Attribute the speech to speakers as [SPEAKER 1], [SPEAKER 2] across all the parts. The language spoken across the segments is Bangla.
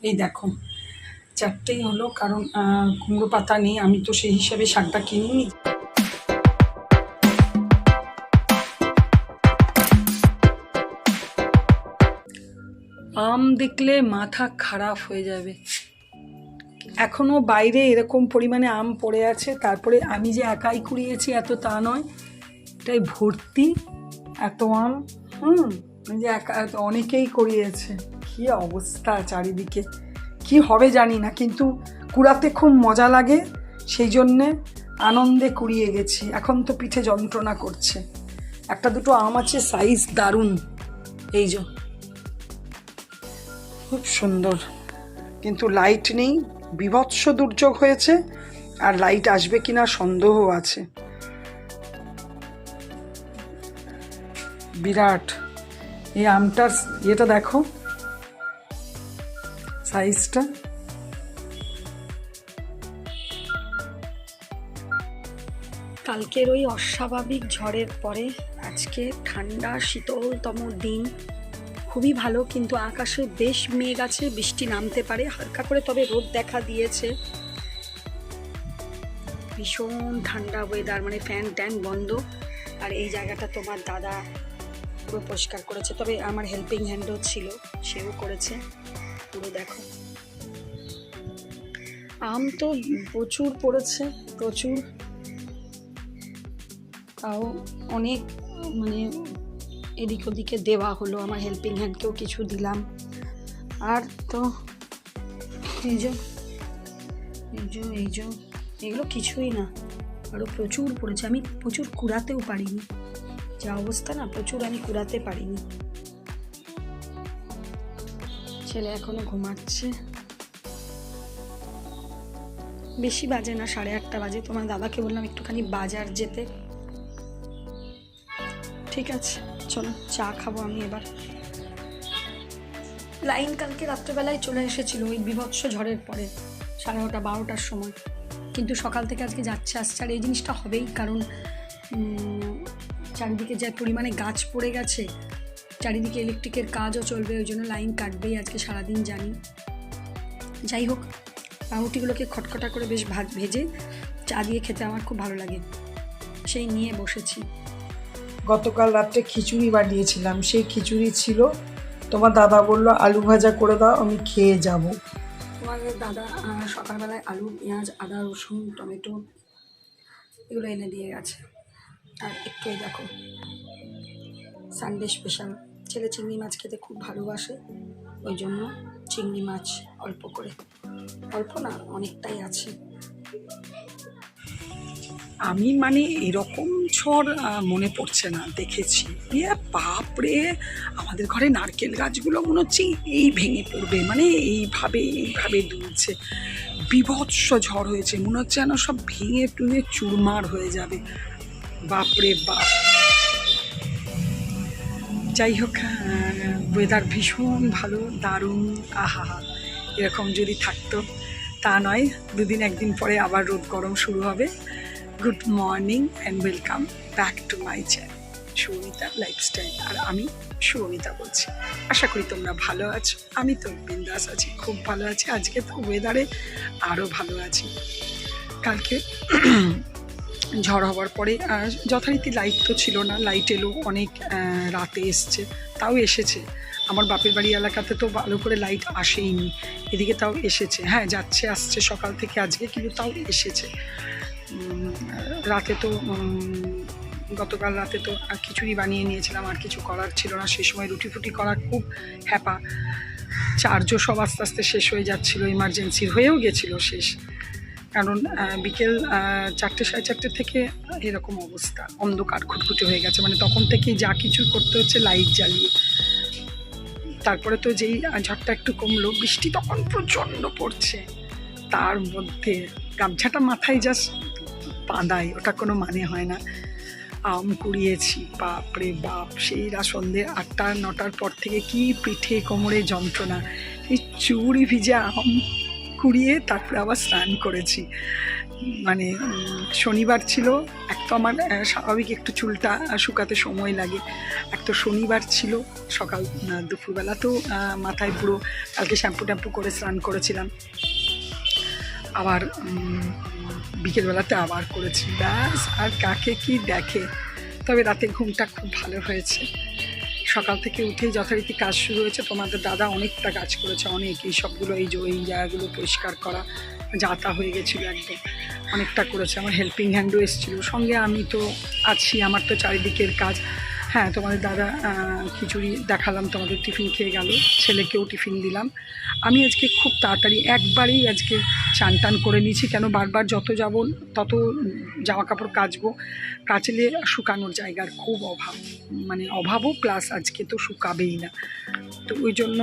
[SPEAKER 1] এই দেখো 4টেই হলো, কারণ কুমড়ো পাতা নেই, আমি তো সেই হিসাবে শাকটা কিনিনি। আম দেখলে মাথা খারাপ হয়ে যাবে। এখনো বাইরে এরকম পরিমাণে আম পড়ে আছে, তারপরে আমি যে একাই কুড়িয়েছি এত তা নয়, এটাই ভর্তি এত আম। যে একা অনেকেই কুড়িয়েছে। কি অবস্থা চারিদিকে, কি হবে জানি না, কিন্তু কুড়াতে খুব মজা লাগে, সেই জন্যে আনন্দে কুড়িয়ে গেছি। এখন তো পিঠে যন্ত্রণা করছে। একটা দুটো আম আছে, সাইজ দারুণ, এই যে খুব সুন্দর, কিন্তু লাইট নেই, বিভৎস দুর্যোগ হয়েছে, আর লাইট আসবে কিনা সন্দেহ আছে। বিরাট এই আমটার ইয়েটা দেখো, সাইজটা। কালকের ওই অস্বাভাবিক ঝড়ের পরে আজকে ঠান্ডা শীতলতম দিন, খুবই ভালো। কিন্তু আকাশে বেশ মেঘ আছে, বৃষ্টি নামতে পারে হালকা করে, তবে রোদ দেখা দিয়েছে। ভীষণ ঠান্ডা ওয়েদার, মানে ফ্যান ট্যান বন্ধ। আর এই জায়গাটা তোমার দাদা পুরো পরিষ্কার করেছে, তবে আমার হেল্পিং হ্যান্ডও ছিল, সেও করেছে। পুরো দেখো, আম তো প্রচুর পড়েছে, প্রচুর, তাও অনেক, মানে এদিক ওদিকে দেওয়া হলো, আমার হেল্পিং হ্যান্ডকেও কিছু দিলাম। আর তো এই যে এগুলো কিছুই না, আরও প্রচুর পড়েছে। আমি প্রচুর কুড়াতেও পারিনি, যা অবস্থা না, প্রচুর আমি কুড়াতে পারিনি। ছেলে এখনো ঘুমাচ্ছে, বেশি বাজে না, 8:30 বাজে। তোমার দাদাকে বললাম একটুখানি বাজার যেতে। ঠিক আছে, চলো চা খাবো আমি এবার। লাইন কালকে রাত্রেবেলায় চলে এসেছিল ওই বিভৎস ঝড়ের পরে, 11:30 12টার সময়, কিন্তু সকাল থেকে আজকে যাচ্ছে আসছে। আর এই জিনিসটা হবেই, কারণ চারিদিকে যে পরিমাণে গাছ পড়ে গেছে, চারিদিকে ইলেকট্রিকের কাজও চলবে, ওই জন্য লাইন কাটবেই আজকে সারাদিন জানি। যাই হোক, পাউরুটিগুলোকে খটখটা করে বেশ ভেজে চা দিয়ে খেতে আমার খুব ভালো লাগে, সেই নিয়ে বসেছি। গতকাল রাত্রে খিচুড়ি বানিয়েছিলাম, সেই খিচুড়ি ছিল। তোমার দাদা বললো আলু ভাজা করে দাও, আমি খেয়ে যাব। তোমাদের দাদা সকালবেলায় আলু, পেঁয়াজ, আদা, রসুন, টমেটো এগুলো এনে দিয়ে গেছে। আর একটু এই দেখো, সানডে স্পেশাল, ছেলে চিংড়ি মাছ খেতে খুব ভালোবাসে, ওই জন্য চিংড়ি মাছ অল্প করে, অল্প না অনেকটাই আছে। আমি মানে এরকম ঝড় মনে পড়ছে না, দেখেছি। বাপরে, আমাদের ঘরে নারকেল গাছগুলো মনে হচ্ছে এই ভেঙে পড়বে, মানে এইভাবে দুলছে। বিভৎস ঝড় হয়েছে, মনে হচ্ছে যেন সব ভেঙে টুঙে চুরমার হয়ে যাবে। বাপরে বাপ। যাই হোক, ওয়েদার ভীষণ ভালো, দারুণ, আহা, এরকম যদি থাকতো। তা নয়, দুদিন একদিন পরে আবার রোদ গরম শুরু হবে। Good morning and welcome back to my channel Shubhamita lifestyle. আর আমি শুভমিতা বলছি। আশা করি তোমরা ভালো আছো, আমি তো বিন্দাস আছি, খুব ভালো আছি। আজকে তো ওয়েদারে আরও ভালো আছি। কালকে ঝড় হওয়ার পরে যথারীতি লাইট তো ছিল না, লাইট এলো অনেক রাতে এসছে, তাও এসেছে। আমার বাপের বাড়ি এলাকাতে তো ভালো করে লাইট আসেইনি, এদিকে তাও এসেছে। হ্যাঁ, যাচ্ছে আসছে সকাল থেকে আজকে, কিন্তু তাও এসেছে। রাতে তো গতকাল রাতে তো খিচুড়ি বানিয়ে নিয়েছিলাম, আর কিছু করার ছিল না। সেই সময় রুটি ফুটি করার খুব হ্যাপা, চার্জও সব আস্তে আস্তে শেষ হয়ে যাচ্ছিলো, ইমার্জেন্সির হয়েও গেছিলো শেষ। কারণ বিকেল 4টে 4:30 থেকে এরকম অবস্থা, অন্ধকার খুটখুটে হয়ে গেছে, মানে তখন থেকেই যা কিছু করতে হচ্ছে লাইট জ্বালিয়ে। তারপরে তো যেই ঝড়টা একটু কমলো, বৃষ্টি তখন প্রচণ্ড পড়ছে, তার মধ্যে গামছাটা মাথায় জাস্ট বাঁধাই, ওটা কোনো মানে হয় না। আম কুড়িয়েছি, বাপরে বাপ, সেই সন্ধ্যে 8টা 9টার পর থেকে কি পিঠে কোমরে যন্ত্রণা। এই চুড়ি ভিজে আম কুড়িয়ে তারপরে আবার স্নান করেছি, মানে শনিবার ছিল, এক তো আমার স্বাভাবিক একটু চুলটা শুকাতে সময় লাগে, এক তো শনিবার ছিল, সকাল দুপুরবেলা তো মাথায় পুরো কালকে শ্যাম্পু ট্যাম্পু করে স্নান করেছিলাম, আবার বিকেলবেলাতে আবার করেছি, ব্যাস আর কাকে কি দেখে। তবে রাতে ঘুমটা খুব ভালো হয়েছে, সকাল থেকে উঠেই যথারীতি কাজ শুরু হয়েছে। তোমাদের দাদা অনেকটা কাজ করেছে, অনেক এই সবগুলো এই জায়গাগুলো পরিষ্কার করা যাতা হয়ে গেছিলো, একদম অনেকটা করেছে। আমার হেল্পিং হ্যান্ডও এসেছিলো সঙ্গে, আমি তো আছি, আমার তো চারিদিকের কাজ। হ্যাঁ, তোমাদের দাদা খিচুড়ি দেখালাম, তোমাদের টিফিন খেয়ে গেল, ছেলেকেও টিফিন দিলাম। আমি আজকে খুব তাড়াতাড়ি একবারেই আজকে চান টান করে নিয়েছি, কেন বারবার যত যাব তত জামা কাপড় কাচলে শুকানোর জায়গার খুব অভাব, মানে অভাবও প্লাস আজকে তো শুকাবেই না, তো ওই জন্য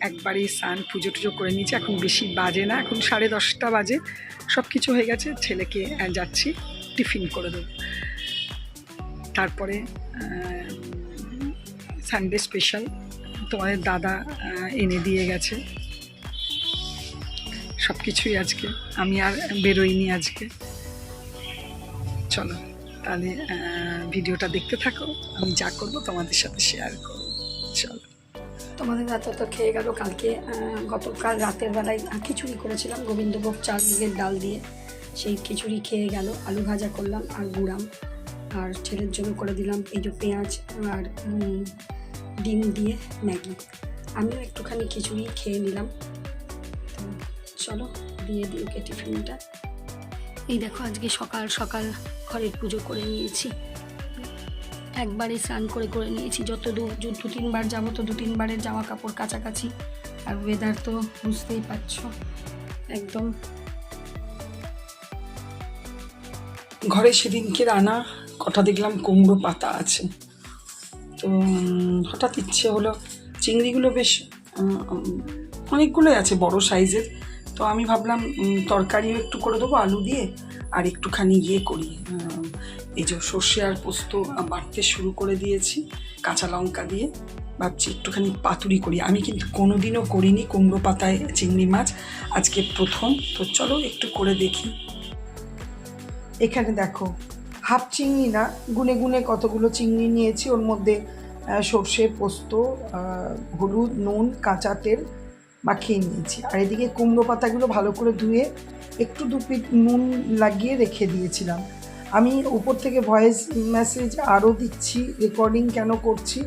[SPEAKER 1] একবারেই স্নান পুজো টুজো করে নিয়েছি। এখন বেশি বাজে না, এখন 10:30 বাজে, সব কিছু হয়ে গেছে। ছেলেকে যাচ্ছি টিফিন করে দেবো, তারপরে সানডে স্পেশাল তোমাদের দাদা এনে দিয়ে গেছে সব কিছুই। আজকে আমি আর বেরোইনি আজকে। চলো তাহলে ভিডিওটা দেখতে থাকো, আমি যা করবো তোমাদের সাথে শেয়ার করবো। চলো, তোমাদের দাদা তো খেয়ে গেল। কালকে গতকাল রাতের বেলায় খিচুড়ি করেছিলাম গোবিন্দভোগ চাল মুগের ডাল দিয়ে, সেই খিচুড়ি খেয়ে গেল। আলু ভাজা করলাম আর গুড়াম, আর ছেলের জন্য করে দিলাম এই যে পেঁয়াজ আর ডিম দিয়ে ম্যাগি। আমিও একটুখানি খিচুড়ি খেয়ে নিলাম। তো চলো দিয়ে দিই ওকে টিফিনটা। এই দেখো আজকে সকাল সকাল ঘরের পুজো করে নিয়েছি, একবারে স্নান করে নিয়েছি। যত দু 2-3 বার যাবো তো 2-3 বারের জামা কাপড় কাছাকাছি। আর ওয়েদার তো বুঝতেই পারছো একদম। ঘরে সেদিনকে রান্না কটা দেখলাম কুমড়ো পাতা আছে, তো হঠাৎ ইচ্ছে হলো, চিংড়িগুলো বেশ অনেকগুলোই আছে বড় সাইজের, তো আমি ভাবলাম তরকারিও একটু করে দেবো আলু দিয়ে, আর একটুখানি করি, এই যে সর্ষে আর পোস্ত বাটতে শুরু করে দিয়েছি কাঁচা লঙ্কা দিয়ে। ভাবছি একটুখানি পাতুরি করি, আমি কিন্তু কোনোদিনও করিনি কুমড়ো পাতায় চিংড়ি মাছ, আজকে প্রথম। তো চলো একটু করে দেখি। এখানে দেখো হাফ চিংড়ি না, গুনে গুনে কতগুলো চিংড়ি নিয়েছি, ওর মধ্যে সর্ষে পোস্ত হলুদ নুন কাঁচা তেল মাখিয়ে নিয়েছি। আর এদিকে কুমড়ো পাতাগুলো ভালো করে ধুয়ে একটু 2 পিট নুন লাগিয়ে রেখে দিয়েছিলাম। আমি উপর থেকে ভয়েস মেসেজ আরও দিচ্ছি, রেকর্ডিং কেন করছি,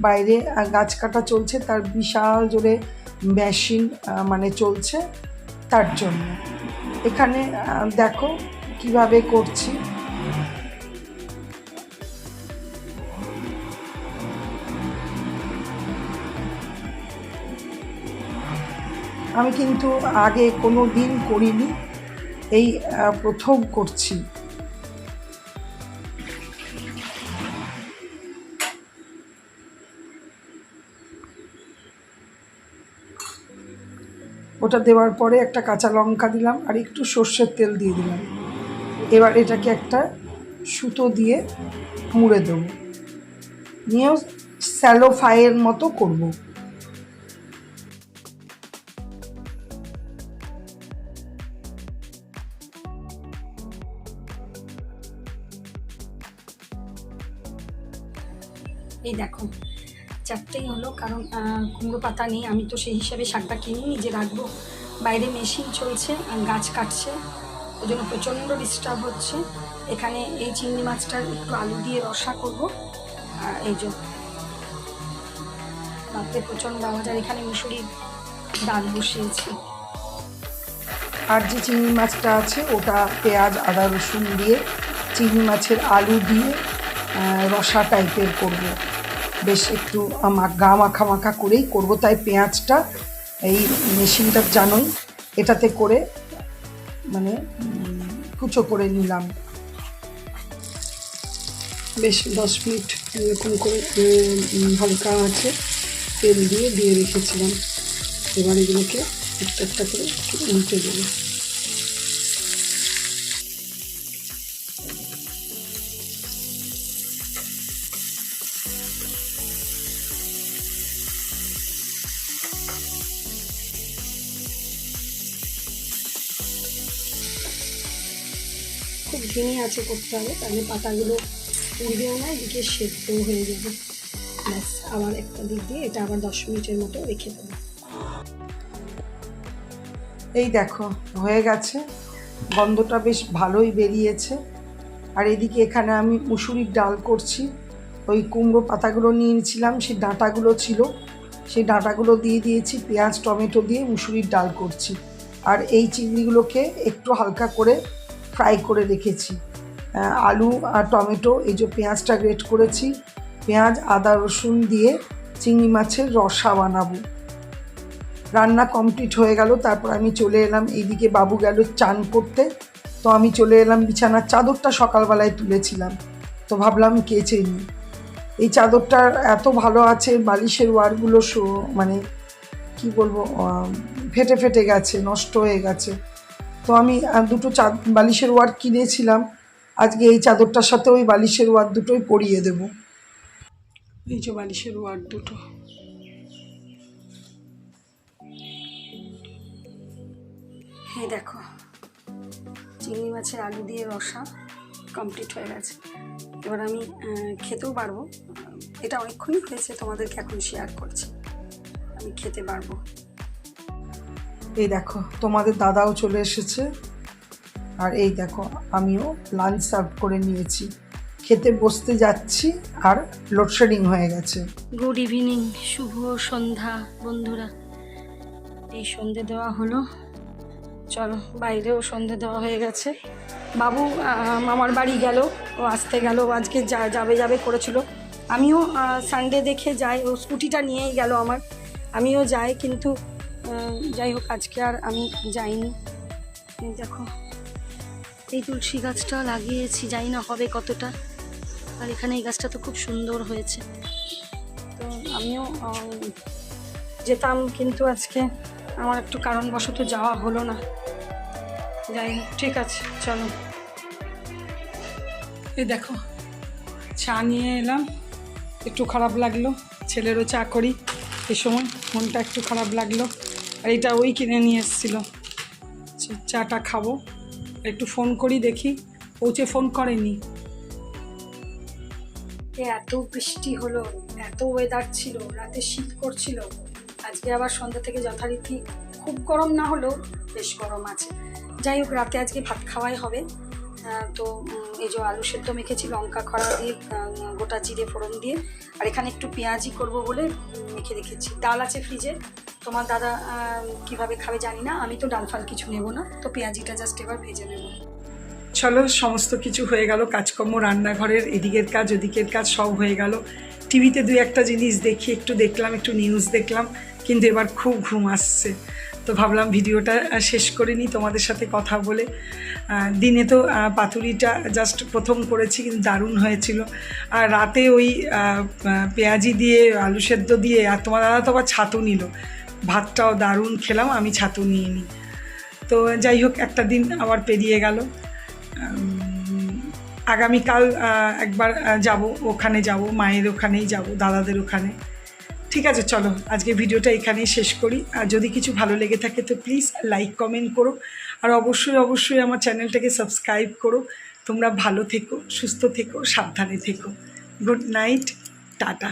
[SPEAKER 1] বাইরে গাছ কাটা চলছে, তার বিশাল জোরে মেশিন মানে চলছে, তার জন্য। এখানে দেখো কিভাবে করছি। আমি কিন্তু আগে কোনো দিন করিনি, এই প্রথম করছি। ওটা দেওয়ার পরে একটা কাঁচা লঙ্কা দিলাম আর একটু সর্ষের তেল দিয়ে দিলাম। এবার এটাকে একটা সুতো দিয়ে মুড়ে দেবো, নিয়েও স্যালো ফ্রাইয়ের মতো করব। এই দেখো 4টেই হলো, কারণ কুমড়ো পাতা নেই, আমি তো সেই হিসাবে শাকটা কিনে নিজে রাখবো, বাইরে মেশিন চলছে গাছ কাটছে, ওই জন্য প্রচণ্ড ডিস্টার্ব হচ্ছে। এখানে এই চিংড়ি মাছটার একটু আলু দিয়ে রসা করবো, আর এই যে রাতে প্রচণ্ড আওয়াজ। আর এখানে মুসুরির ডাল বসিয়েছি। আর যে চিংড়ি মাছটা আছে ওটা পেঁয়াজ আদা রসুন দিয়ে চিংড়ি মাছের আলু দিয়ে রসা টাইপের করব, বেশ একটু গা মাখা মাখা করেই করব। তাই পেঁয়াজটা এই মেশিনটা জানোই, এটাতে করে মানে কুচো করে নিলাম। বেশ 10 মিনিট এরকম করে হালকা আছে তেল দিয়ে রেখেছিলাম। এবার এগুলোকে একটা একটা করে উল্টে দেবো। ঝিমি আছে করতে হবে, তাহলে পাতাগুলো পুড়বেও না, এদিকে সেদ্ধও হয়ে যাবে। ব্যাস, আবার একটা দিক দিয়ে এটা আবার 10 মিনিটের মতো রেখে দেবো।
[SPEAKER 2] এই দেখো হয়ে গেছে, গন্ধটা বেশ ভালোই বেরিয়েছে। আর এদিকে এখানে আমি মুসুরির ডাল করছি। ওই কুমড়ো পাতাগুলো নিয়েছিলাম, সেই ডাঁটাগুলো ছিল, সেই ডাঁটাগুলো দিয়ে দিয়েছি, পেঁয়াজ টমেটো দিয়ে মুসুরির ডাল করছি। আর এই চিংড়িগুলোকে একটু হালকা করে ফ্রাই করে রেখেছি। আলু আর টমেটো, এই যে পেঁয়াজটা গ্রেট করেছি, পেঁয়াজ আদা রসুন দিয়ে চিংড়ি মাছের রসা বানাবো। রান্না কমপ্লিট হয়ে গেল, তারপর আমি চলে এলাম, এইদিকে বাবু গেল চান করতে, তো আমি চলে এলাম। বিছানার চাদরটা সকালবেলায় তুলেছিলাম, তো ভাবলাম কেচে নিই। এই চাদরটার এত ভালো আছে, বালিশের ওয়ারগুলো মানে কি বলবো, ফেটে ফেটে গেছে, নষ্ট হয়ে গেছে। তো আমি দুটো বালিশের ওয়ার কিনেছিলাম, আজকে এই চাদরটার সাথে ওই বালিশের ওয়ার দুটোই পরিয়ে দেবো।
[SPEAKER 1] এই যে বালিশের ওয়ার দুটো, এই দেখো চিংড়ি মাছের আলু দিয়ে রসা কমপ্লিট হয়ে গেছে। এবার আমি খেতেও পারবো, এটা অনেকক্ষণই হয়েছে, তোমাদেরকে এখন শেয়ার করছি, আমি খেতে পারবো।
[SPEAKER 2] এই দেখো তোমাদের দাদাও চলে এসেছে, আর এই দেখো আমিও লাঞ্চ সার্ভ করে নিয়েছি, খেতে বসতে যাচ্ছি, আর লোডশেডিং হয়ে গেছে।
[SPEAKER 1] গুড ইভিনিং, শুভ সন্ধ্যা বন্ধুরা। এই সন্ধে দেওয়া হলো, চলো বাইরেও সন্ধে দেওয়া হয়ে গেছে। বাবু মামার বাড়ি গেল, ও আসতে গেল, আজকে যাবে করেছিল। আমিও সানডে দেখে যাই, ও স্কুটিটা নিয়েই গেল আমার, আমিও যাই, কিন্তু যাই হোক আজকে আর আমি যাইনি। দেখো এই তুলসী গাছটা লাগিয়েছি, জানি না হবে কতটা, আর এখানে এই গাছটা তো খুব সুন্দর হয়েছে। তো আমিও যেতাম, কিন্তু আজকে আমার একটু কারণবশত যাওয়া হলো না। যাই হোক, ঠিক আছে চলো। এই দেখো চা নিয়ে এলাম, একটু খারাপ লাগলো, ছেলেরও চা করি এই সময়, মনটা একটু খারাপ লাগলো। আর এটা ওই কিনে নিয়ে এসেছিলো, চাটা খাবো, একটু ফোন করি, দেখি পৌঁছে, ফোন করেনি। এত বৃষ্টি হলো, এত ওয়েদার ছিল, রাতে শীত করছিল, আজকে আবার সন্ধ্যা থেকে যথারীতি খুব গরম না হলেও বেশ গরম আছে। যাই হোক, রাতে আজকে ভাত খাওয়াই হবে। তো এই যে আলু সেদ্ধ মেখেছি লঙ্কা খড়া দিয়ে, গোটা জিরে ফোড়ন দিয়ে, আর এখানে একটু পেঁয়াজি করব বলে মেখে রেখেছি। ডাল আছে ফ্রিজে, তোমার দাদা কিভাবে খাবে জানি না, আমি তো ডাল ফাল কিছু নেব না, তো পেঁয়াজিটা জাস্ট এবার ভেজে নেব। চলো, সমস্ত কিছু হয়ে গেল, কাজকর্ম, রান্নাঘরের এদিকের কাজ ওদিকের কাজ সব হয়ে গেল। টিভিতে দুই একটা জিনিস দেখি, একটু দেখলাম, একটু নিউজ দেখলাম, কিন্তু এবার খুব ঘুম আসছে, তো ভাবলাম ভিডিওটা শেষ করে নিই তোমাদের সাথে কথা বলে। দিনে তো পাতুরিটা জাস্ট প্রথম করেছি, কিন্তু দারুণ হয়েছিল। আর রাতে ওই পেঁয়াজি দিয়ে আলু সেদ্ধ দিয়ে, আর তোমার দাদা তো আবার ছাতু নিল, ভাতটাও দারুণ খেলাম, আমি ছাতু নিয়ে নিই। তো যাই হোক, একটা দিন আবার পেরিয়ে গেল। আগামীকাল একবার যাব, ওখানে যাব, মায়ের ওখানেই যাব, দাদাদের ওখানে। ঠিক আছে, চলো আজকে ভিডিওটা এখানেই শেষ করি। আর যদি কিছু ভালো লেগে থাকে তো প্লিজ লাইক কমেন্ট করো, আর অবশ্যই আমার চ্যানেলটাকে সাবস্ক্রাইব করো। তোমরা ভালো থেকো, সুস্থ থেকো, সাবধানে থেকো। Good night, tata.